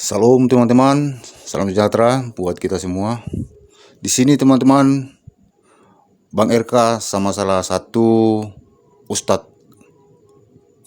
Salam teman-teman, salam sejahtera buat kita semua. Di sini teman-teman, Bang RK sama salah satu ustadz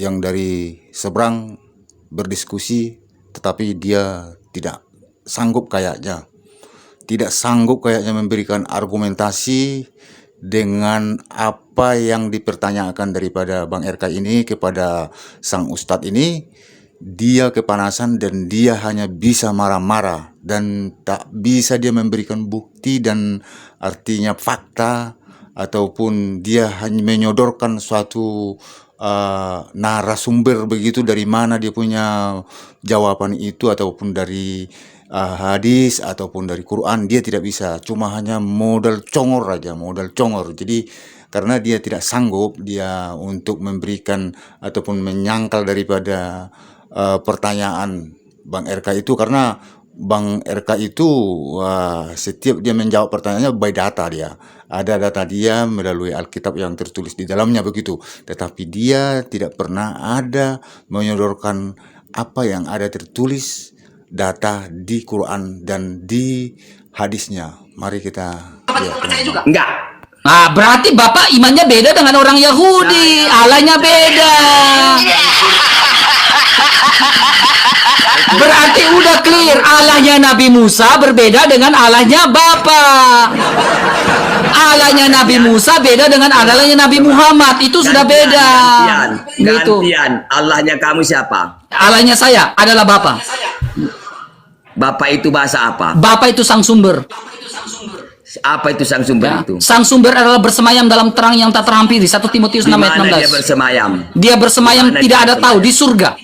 yang dari seberang berdiskusi, tetapi dia tidak sanggup kayaknya memberikan argumentasi dengan apa yang dipertanyakan daripada Bang RK ini kepada sang ustadz ini. Dia kepanasan dan dia hanya bisa marah-marah dan tak bisa dia memberikan bukti dan artinya fakta, ataupun dia hanya menyodorkan suatu narasumber begitu, dari mana dia punya jawaban itu, ataupun dari hadis ataupun dari Quran. Dia tidak bisa, cuma hanya modal congor aja, modal congor. Jadi karena dia tidak sanggup dia untuk memberikan ataupun menyangkal daripada pertanyaan Bang RK itu, karena Bang RK itu setiap dia menjawab pertanyaannya by data, dia ada data dia melalui Alkitab yang tertulis di dalamnya begitu, tetapi dia tidak pernah ada menyodorkan apa yang ada tertulis data di Quran dan di hadisnya. Mari kita lihat. Enggak. Nah, berarti Bapak imannya beda dengan orang Yahudi. Allahnya beda. Berarti udah clear, Allahnya Nabi Musa berbeda dengan Allahnya Bapak. Allahnya Nabi Musa beda dengan Allahnya Nabi Muhammad. Itu sudah beda. Gantian. Allahnya kamu siapa? Allahnya saya adalah Bapak. Bapak itu bahasa apa? Bapak itu sang sumber. Apa itu sang sumber itu? Sang sumber adalah bersemayam dalam terang yang tak terhampiri. 1 Timotius 6 ayat 16. Dia bersemayam? Dia bersemayam tidak ada tahu di surga.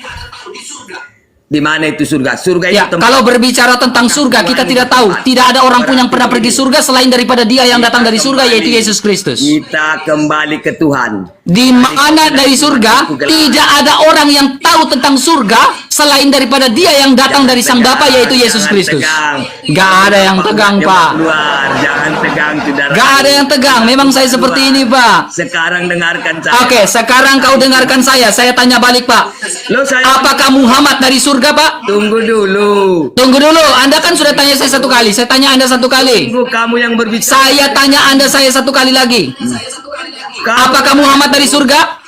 Di mana itu surga? Surga ya, itu tempat. Kalau berbicara tentang surga, kita tidak tahu. Tidak ada orang pun yang pernah pergi surga selain daripada Dia yang datang dari surga, yaitu Yesus Kristus. Kita kembali ke Tuhan. Di mana dari surga, tidak ada orang yang tahu tentang surga selain daripada Dia yang datang dari Sang Bapa, yaitu Yesus Kristus. Gak ada yang tegang, Pak. Jangan tegang, saudara. Gak ada yang tegang. Memang saya seperti ini, Pak. Sekarang dengarkan saya. Oke, sekarang kau dengarkan saya. Saya tanya balik, Pak. Apakah Muhammad dari surga, Pak? Tunggu dulu. Tunggu dulu. Anda kan sudah tanya saya satu kali. Saya tanya Anda satu kali. Tunggu, kamu yang berbicara. Saya tanya Anda saya satu kali lagi. Apakah Muhammad dari surga?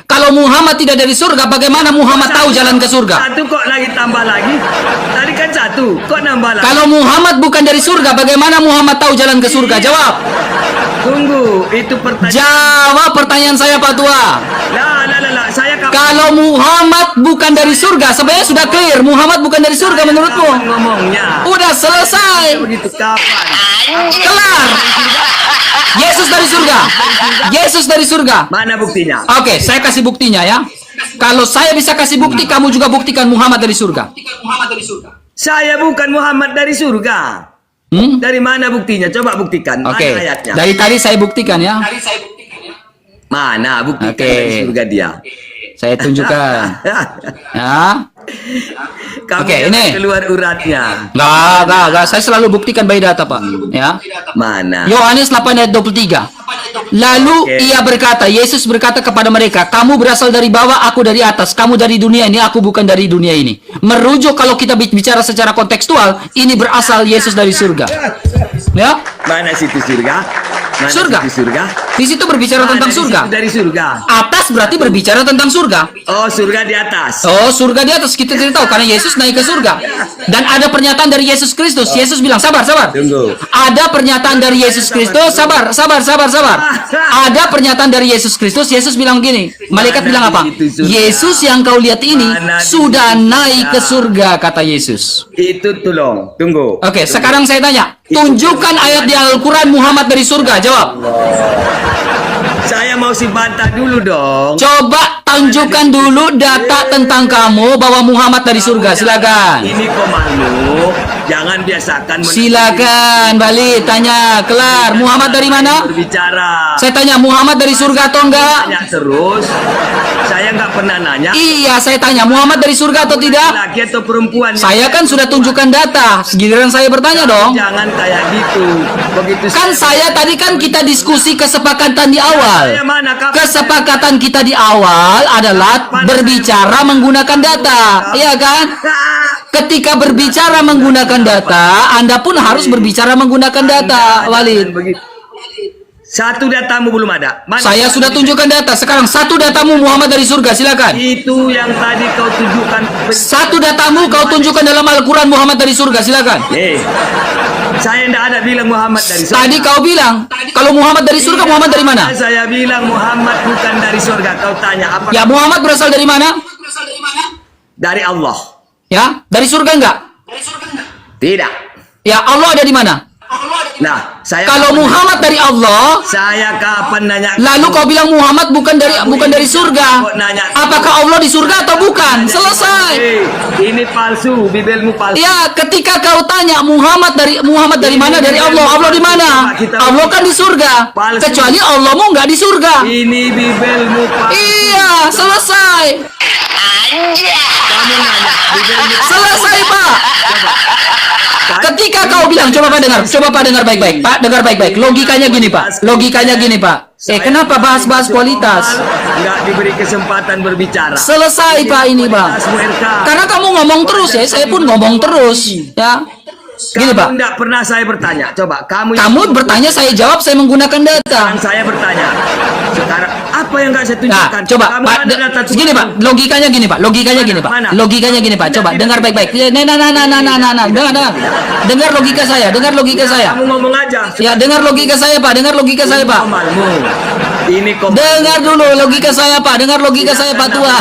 Kalau Muhammad tidak dari surga, bagaimana Muhammad tahu jalan ke surga? Satu kok lagi tambah lagi? Tadi kan satu, kok nambah lagi? Kalau Muhammad bukan dari surga, bagaimana Muhammad tahu jalan ke surga? Jawab. Tunggu, itu pertanyaan. Jawab pertanyaan saya, Pak Tua. Saya kalau Muhammad bukan dari surga, sebenarnya sudah clear. Muhammad bukan dari surga menurutmu? Ngomongnya. Udah selesai. Begitu kapan? Kelar. Yesus dari surga. Yesus dari surga. Mana buktinya? Oke, saya kasih buktinya ya. Kalau saya bisa kasih bukti, kamu juga buktikan Muhammad dari surga. Saya bukan Muhammad dari surga. Dari mana buktinya? Coba buktikan. Mana ayatnya? Dari tadi saya buktikan ya. Mana buktikan dari surga dia? Saya tunjukkan. Ya. Oke, ini keluar uratnya. Enggak. Saya selalu buktikan by data, Pak. Ya. Mana? Yohanes 8 ayat 23. Lalu ia berkata, Yesus berkata kepada mereka, kamu berasal dari bawah, aku dari atas. Kamu dari dunia ini, aku bukan dari dunia ini. Merujuk kalau kita bicara secara kontekstual, ini berasal Yesus dari surga. Ya. Mana situ surga? Mana surga. Situ surga? Di situ berbicara tentang surga. Dari surga. Atas berarti berbicara tentang surga. Oh, surga di atas. Oh, surga di atas. Kita tidak tahu karena Yesus naik ke surga. Dan ada pernyataan dari Yesus Kristus. Yesus bilang, sabar. Tunggu. Ada pernyataan dari Yesus Kristus. Sabar. Ada pernyataan dari Yesus Kristus. Yesus bilang gini. Malaikat bilang apa? Yesus yang kau lihat ini sudah naik ke surga, kata Yesus. Itu tolong. Tunggu. Oke, sekarang saya tanya. Tunjukkan ayat di Al-Quran Muhammad dari surga. Jawab. Saya mau bantah dulu dong. Coba tunjukkan dulu data tentang kamu bahwa Muhammad dari surga. Silakan. Ini kok malu. Jangan biasakan. Silakan, balik tanya, kelar. Muhammad dari mana? Berbicara. Saya tanya, Muhammad dari surga atau enggak? Tanya terus. Saya nggak pernah nanya. Iya, saya tanya, Muhammad dari surga atau tidak? Laki atau perempuan? Saya kan sudah tunjukkan data. Giliran saya bertanya dong. Jangan kayak gitu. Begitu. Kan saya tadi kan kita diskusi kesepakatan di awal. Kesepakatan kita di awal adalah berbicara menggunakan data, iya kan? ketika berbicara menggunakan data, Anda pun harus berbicara menggunakan data, Walid. Satu datamu belum ada. Saya sudah tunjukkan data. Sekarang satu datamu Muhammad dari surga, silakan. Itu yang tadi kau tunjukkan. Satu datamu kau tunjukkan dalam Al-Quran Muhammad dari surga, silakan. Saya tidak ada bilang Muhammad dari surga. Tadi kau bilang, kalau Muhammad dari surga, Muhammad dari mana? Saya bilang Muhammad bukan dari surga. Kau tanya apa? Ya, Muhammad berasal dari mana? Dari Allah. Ya, dari surga enggak? Tidak. Ya, Allah ada di mana? Nah, kalau Muhammad dari Allah, saya kapan nanya? Lalu kau bilang Muhammad bukan dari surga. Apakah Allah di surga atau bukan? Selesai. Ini palsu, bibelmu palsu. Ya, ketika kau tanya Muhammad dari mana? Dari Allah. Allah di mana? Allah kan di surga. Kecuali Allahmu nggak di surga. Ini bibelmu palsu. Iya, selesai. Kamu nanya, bibelmu palsu. Selesai, Pak. Ketika kau bilang, coba Pak dengar baik-baik. Pak, dengar baik-baik. Logikanya gini, Pak. Kenapa bahas-bahas kualitas? Nggak diberi kesempatan berbicara. Selesai, Pak, ini, Pak. Karena kamu ngomong terus ya, saya pun ngomong terus. Ya. Gini, Pak. Tidak pernah saya bertanya. Coba kamu bertanya, saya jawab, saya menggunakan data. Sekarang saya bertanya. Sekarang apa yang nggak saya tunjukkan? Nah, coba Pak, gini Pak, logikanya gini Pak. Logikanya gini Pak. Coba dengar baik-baik. Dengar logika saya. Kamu ngomong aja. Ya, dengar logika saya, Pak. Ini dengar dulu logika saya, Pak. Pak tua.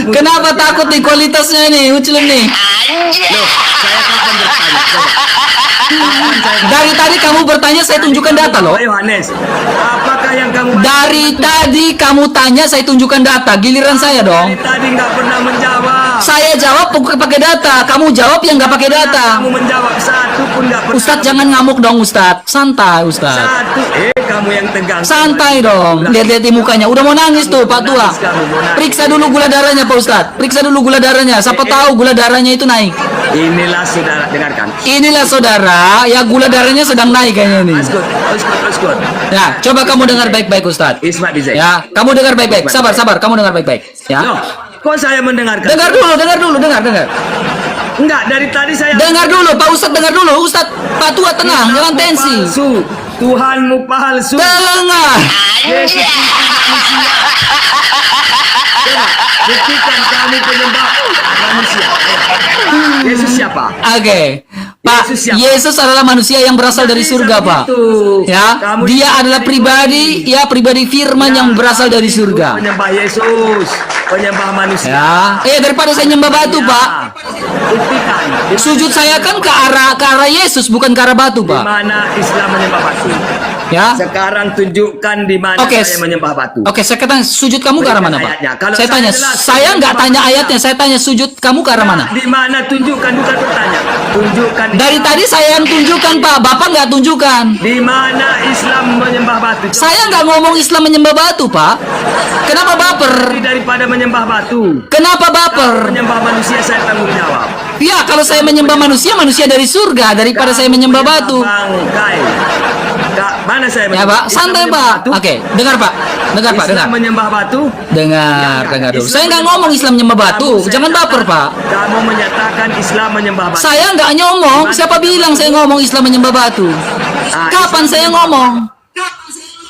Kenapa takut nih kualitasnya ini? Ucilem nih. Loh, saya kapan bertanya? Coba. Dari tadi kamu bertanya, saya tunjukkan data loh. Yohanes, apakah yang kamu Dari tadi kamu tanya, saya tunjukkan data. Giliran saya dong. Dari tadi nggak pernah menjawab. Saya jawab pakai data. Kamu jawab yang nggak pakai data. Kamu menjawab satu pun nggak pernah. Ustadz jangan ngamuk dong, Ustadz. Santai, Ustadz. Satu, kamu yang tegang. Santai dong. Lihat-lihat di mukanya. Udah mau nangis tuh, Pak Tua. Periksa dulu gula darahnya, Pak Ustadz. Siapa tahu gula darahnya itu naik. Inilah saudara, dengarkan. Inilah saudara, ya gula darahnya sedang naik kayaknya nih. Let's go. Ya, coba kamu dengar baik-baik, Ustadz. Ismat Dizek. Ya, kamu dengar baik-baik. Sabar. Kamu dengar baik-baik. Ya. Loh, kok saya mendengarkan? Dengar dulu. Enggak, dari tadi saya. Dengar dulu, Pak Ustadz, dengar dulu. Ustadz, Pak Tua tenang, jangan tensi. Palsu. Tuhanmu palsu. Dengar. Yesus itu manusia. Coba, buktikan kamu penyembah manusia. Yesus siapa? Oke. Pak, Yesus adalah manusia yang berasal dari surga, Pak. Ya, dia adalah pribadi firman yang berasal dari surga. Penyembah Yesus, penyembah manusia. Ya, daripada saya nyembah batu, Pak. Buktikan. Sujud saya kan ke arah Yesus, bukan ke arah batu, Di Pak. mana Islam menyembah batu? Ya. Sekarang tunjukkan di mana saya menyembah batu. Oke, saya kata sujud kamu ke arah mana, Pak? Saya tanya, saya nggak tanya ayatnya, saya tanya sujud kamu ke arah mana? Di mana tunjukkan, bukan bertanya. Tunjukkan. Dari tadi saya yang tunjukkan, Pak. Bapak nggak tunjukkan. Di mana Islam menyembah batu? Saya nggak ngomong Islam menyembah batu, Pak. Kenapa baper? Daripada menyembah batu. Kenapa baper? Menyembah manusia saya tanggung jawab. Ya, kalau saya menyembah manusia dari surga daripada saya menyembah batu. Bangkai. Mana saya Ya, Pak, santai, Pak. Oke, dengar, Pak. Dengar. Menyembah batu. Dengar dulu. Saya nggak ngomong Islam menyembah batu. Jangan baper, Pak. Kamu menyatakan Islam menyembah batu. Saya nggak ngomong. Siapa bilang saya ngomong Islam menyembah batu? Kapan saya ngomong?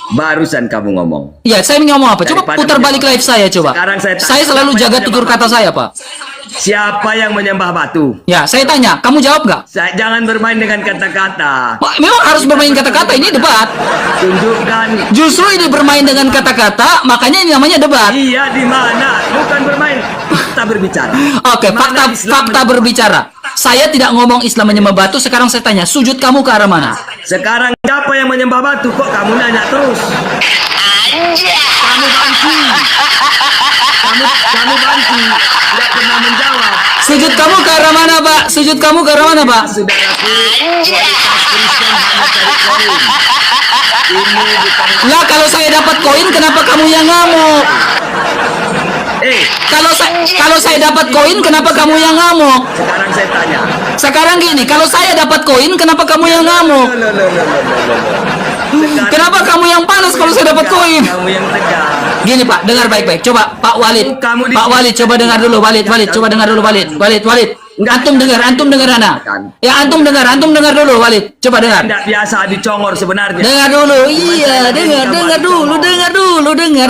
Barusan kamu ngomong. Ya, saya ngomong apa? Coba putar balik live saya, coba. Sekarang Saya selalu jaga tutur kata saya, Pak. Siapa yang menyembah batu? Ya, saya tanya. Kamu jawab nggak? Jangan bermain dengan kata-kata. Memang harus bermain kata-kata. Ini debat. Tunjukkan. Justru ini bermain dengan kata-kata, makanya ini namanya debat. Iya, di mana? Bukan bermain. Fakta berbicara. Oke, fakta berbicara. Saya tidak ngomong Islam menyembah batu. Sekarang saya tanya, sujud kamu ke arah mana? Sekarang siapa yang menyembah batu? Kok kamu nanya terus? Kamu bantu. Kamu bantu. Tidak pernah menjawab. Sujud kamu ke arah mana, Pak? Saudaraku, kualitas Kristen hanya cari koin. Ini bukan. Lah, kalau saya dapat koin, kenapa kamu yang ngamuk? Kalau saya dapat koin, kenapa kamu yang ngamuk? Sekarang saya tanya. Sekarang gini, kalau saya dapat koin, kenapa kamu yang ngamuk? Kenapa kamu yang panas kalau saya dapat koin? Kamu yang tegang. Gini Pak, dengar baik-baik. Coba Pak Walid. Kamu di- Pak Walid, coba dengar dulu. Walid, coba dengar dulu Walid. Walid. Antum dengar Ana. Ya antum dengar dulu Walid. Coba dengar. Tidak biasa dicongor sebenarnya. Dengar dulu. Iya, dengar dulu. Dengar.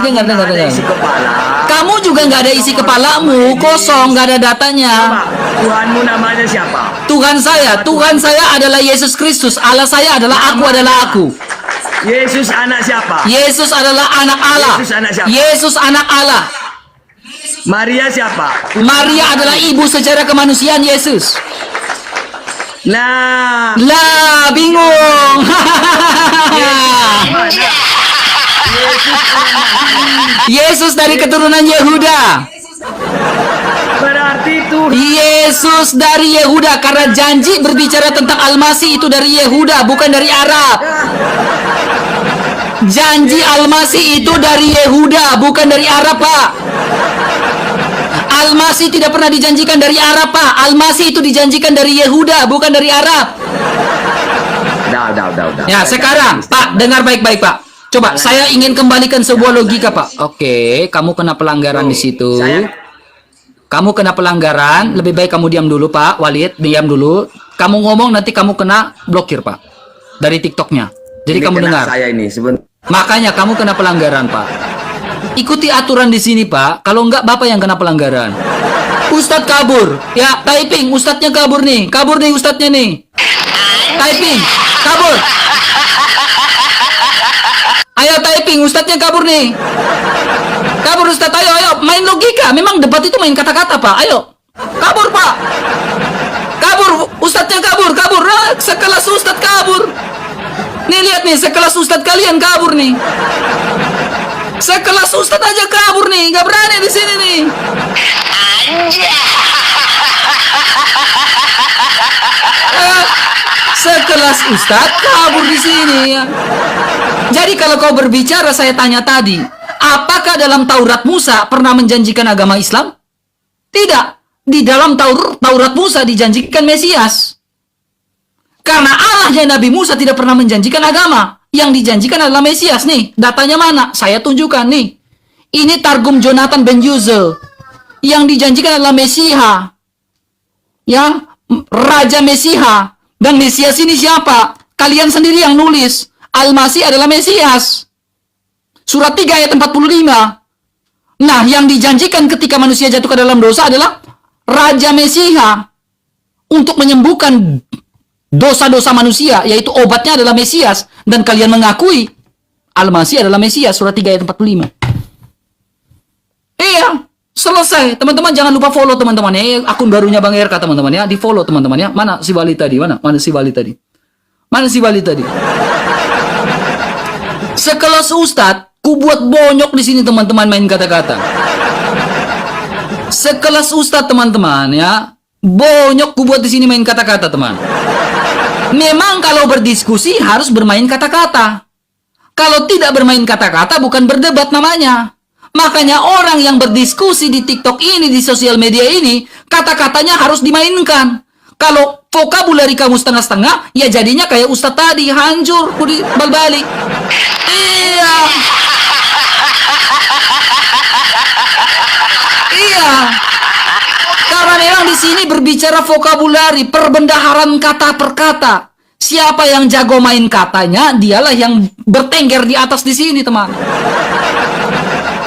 Isi kepala. Kamu juga nggak ada isi kepalamu, kosong, nggak ada datanya. Pak, Tuhanmu namanya siapa? Tuhan saya adalah Yesus Kristus. Allah saya adalah aku. Yesus anak siapa? Yesus adalah anak Allah. Yesus anak siapa? Yesus anak Allah. Maria siapa? Maria adalah ibu secara kemanusiaan Yesus. Nah, Lah, bingung. Yesus dari keturunan Yehuda. berarti Tuhan. Yesus dari Yehuda, karena janji berbicara tentang Al-Masih itu dari Yehuda, bukan dari Arab. Janji Al-Masih itu dari Yehuda, bukan dari Arab, Pak. Al-Masih tidak pernah dijanjikan dari Arab, Pak. Al-Masih itu dijanjikan dari Yehuda, bukan dari Arab. Udah. Ya, sekarang, Pak, dengar baik-baik, Pak. Coba, saya ingin kembalikan sebuah logika, Pak. Oke, kamu kena pelanggaran di situ. Kamu kena pelanggaran, lebih baik kamu diam dulu, Pak. Walid, diam dulu. Kamu ngomong, nanti kamu kena blokir, Pak. Dari TikToknya. Jadi Ini kamu kena dengar. Saya ini sebentar. Makanya kamu kena pelanggaran, Pak. Ikuti aturan di sini, Pak. Kalau enggak, Bapak yang kena pelanggaran. Ustadz kabur. Ya, typing. Ustadznya kabur nih. Kabur nih Ustadznya nih. Typing. Kabur. Ayo typing. Ustadznya kabur nih. Kabur Ustadz. Ayo. Main logika. Memang debat itu main kata-kata, Pak. Ayo. Kabur, Pak. Kabur. Ustadznya kabur. Ah, sekelas Ustadz kabur. Nih lihat nih, sekelas Ustadz kalian kabur nih. Sekelas Ustadz aja kabur nih, nggak berani di sini nih. Sekelas Ustadz kabur di sini ya. Jadi kalau kau berbicara, saya tanya tadi, apakah dalam Taurat Musa pernah menjanjikan agama Islam? Tidak. Di dalam Taurat Musa dijanjikan Mesias. Karena Allahnya Nabi Musa tidak pernah menjanjikan agama. Yang dijanjikan adalah Mesias nih. Datanya mana? Saya tunjukkan nih. Ini Targum Jonathan Ben Yuzel. Yang dijanjikan adalah Mesiha. Ya, Raja Mesiha. Dan Mesias ini siapa? Kalian sendiri yang nulis. Al-Masih adalah Mesias. Surat 3 ayat 45. Nah, yang dijanjikan ketika manusia jatuh ke dalam dosa adalah Raja Mesiha. Untuk menyembuhkan dosa-dosa manusia, yaitu obatnya adalah Mesias. Dan kalian mengakui Al-Masih adalah Mesias, surat 3 ayat 45. Iya, selesai. Teman-teman jangan lupa follow teman-teman ya. Akun barunya Bang RK teman-teman ya. Di follow teman-teman ya. Mana si Wali tadi? Mana si Wali tadi? Sekelas Ustadz, ku buat bonyok di sini teman-teman main kata-kata. Sekelas Ustadz teman-teman ya. Bonyok ku buat di sini main kata-kata teman. Memang kalau berdiskusi harus bermain kata-kata. Kalau tidak bermain kata-kata bukan berdebat namanya. Makanya orang yang berdiskusi di TikTok ini, di sosial media ini, kata-katanya harus dimainkan. Kalau vokabulari kamu setengah-setengah, ya jadinya kayak Ustadz tadi, hancur, balik. Iya. Iya. Karena memang di sini berbicara vokabulari, perbendaharaan kata per kata. Siapa yang jago main katanya, dialah yang bertengger di atas di sini, teman.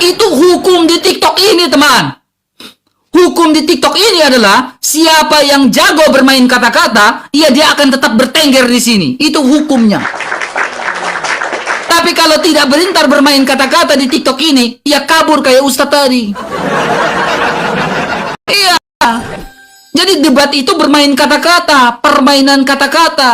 Itu hukum di TikTok ini, teman. Hukum di TikTok ini adalah siapa yang jago bermain kata-kata, ya dia akan tetap bertengger di sini. Itu hukumnya. Tapi kalau tidak berintar bermain kata-kata di TikTok ini, ya kabur kayak Ustadz tadi. Iya. Jadi debat itu bermain kata-kata, permainan kata-kata.